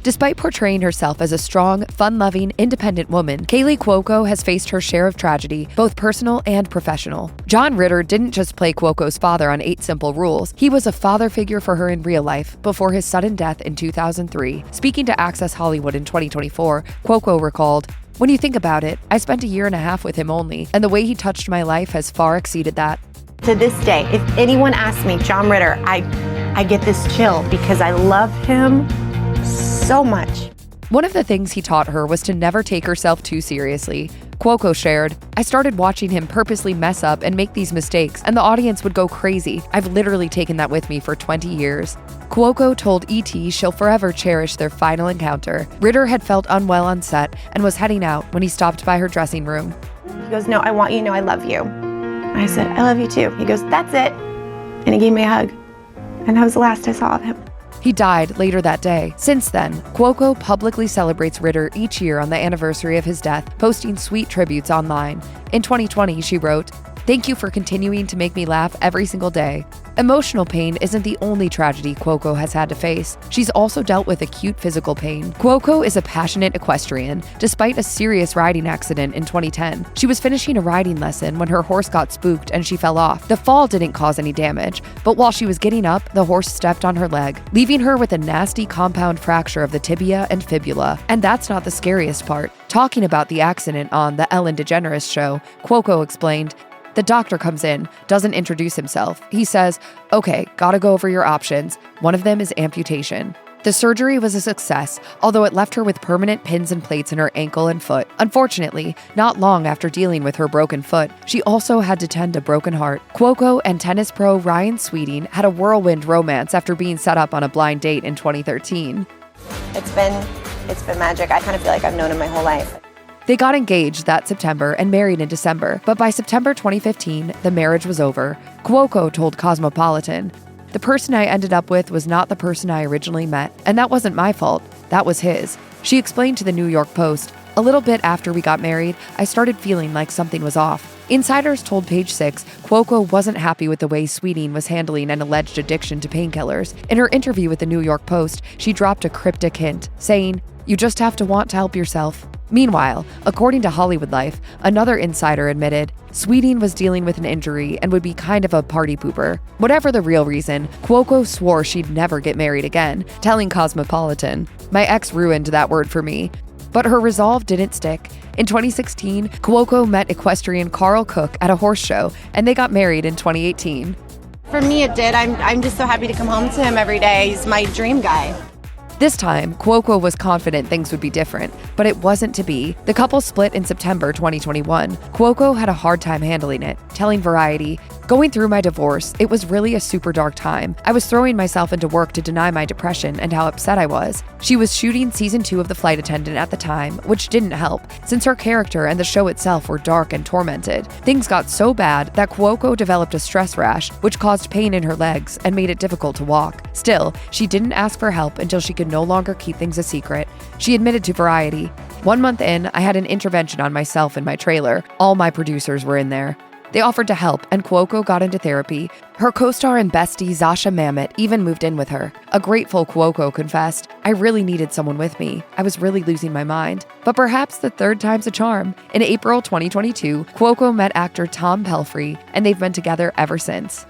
Despite portraying herself as a strong, fun-loving, independent woman, Kaley Cuoco has faced her share of tragedy, both personal and professional. John Ritter didn't just play Cuoco's father on 8 Simple Rules, he was a father figure for her in real life before his sudden death in 2003. Speaking to Access Hollywood in 2024, Cuoco recalled, "When you think about it, I spent a year and a half with him only, and the way he touched my life has far exceeded that." To this day, if anyone asks me, John Ritter, I get this chill because I love him so much. One of the things he taught her was to never take herself too seriously. Cuoco shared, "I started watching him purposely mess up and make these mistakes, and the audience would go crazy. I've literally taken that with me for 20 years. Cuoco told ET she'll forever cherish their final encounter. Ritter had felt unwell on set and was heading out when he stopped by her dressing room. He goes, "No, I want you to know I love you." I said, "I love you too." He goes, "That's it." And he gave me a hug. And that was the last I saw of him. He died later that day. Since then, Cuoco publicly celebrates Ritter each year on the anniversary of his death, posting sweet tributes online. In 2020, she wrote, "Thank you for continuing to make me laugh every single day." Emotional pain isn't the only tragedy Cuoco has had to face. She's also dealt with acute physical pain. Cuoco is a passionate equestrian. Despite a serious riding accident in 2010, she was finishing a riding lesson when her horse got spooked and she fell off. The fall didn't cause any damage, but while she was getting up, the horse stepped on her leg, leaving her with a nasty compound fracture of the tibia and fibula. And that's not the scariest part. Talking about the accident on The Ellen DeGeneres Show, Cuoco explained, "The doctor comes in, doesn't introduce himself. He says, 'Okay, gotta go over your options. One of them is amputation.' The surgery was a success, although it left her with permanent pins and plates in her ankle and foot. Unfortunately, not long after dealing with her broken foot, she also had to tend a broken heart." Cuoco and tennis pro Ryan Sweeting had a whirlwind romance after being set up on a blind date in 2013. It's been magic. I kind of feel like I've known him my whole life. They got engaged that September and married in December, but by September 2015, the marriage was over. Cuoco told Cosmopolitan, "The person I ended up with was not the person I originally met, and that wasn't my fault, that was his." She explained to the New York Post, "A little bit after we got married, I started feeling like something was off." Insiders told Page Six Cuoco wasn't happy with the way Sweeting was handling an alleged addiction to painkillers. In her interview with the New York Post, she dropped a cryptic hint, saying, "You just have to want to help yourself." Meanwhile, according to Hollywood Life, another insider admitted Sweeting was dealing with an injury and would be kind of a party pooper. Whatever the real reason, Cuoco swore she'd never get married again, telling Cosmopolitan, "My ex ruined that word for me." But her resolve didn't stick. In 2016, Cuoco met equestrian Carl Cook at a horse show, and they got married in 2018. For me, it did. I'm just so happy to come home to him every day. He's my dream guy. This time, Cuoco was confident things would be different, but it wasn't to be. The couple split in September 2021. Cuoco had a hard time handling it, telling Variety, "Going through my divorce, it was really a super dark time. I was throwing myself into work to deny my depression and how upset I was." She was shooting season 2 of The Flight Attendant at the time, which didn't help, since her character and the show itself were dark and tormented. Things got so bad that Cuoco developed a stress rash, which caused pain in her legs and made it difficult to walk. Still, she didn't ask for help until she could no longer keep things a secret. She admitted to Variety, "1 month in, I had an intervention on myself in my trailer. All my producers were in there. They offered to help, and Cuoco got into therapy. Her co-star and bestie Zasha Mamet even moved in with her. A grateful Cuoco confessed, "I really needed someone with me. I was really losing my mind." But perhaps the third time's a charm. In April 2022, Cuoco met actor Tom Pelphrey, and they've been together ever since.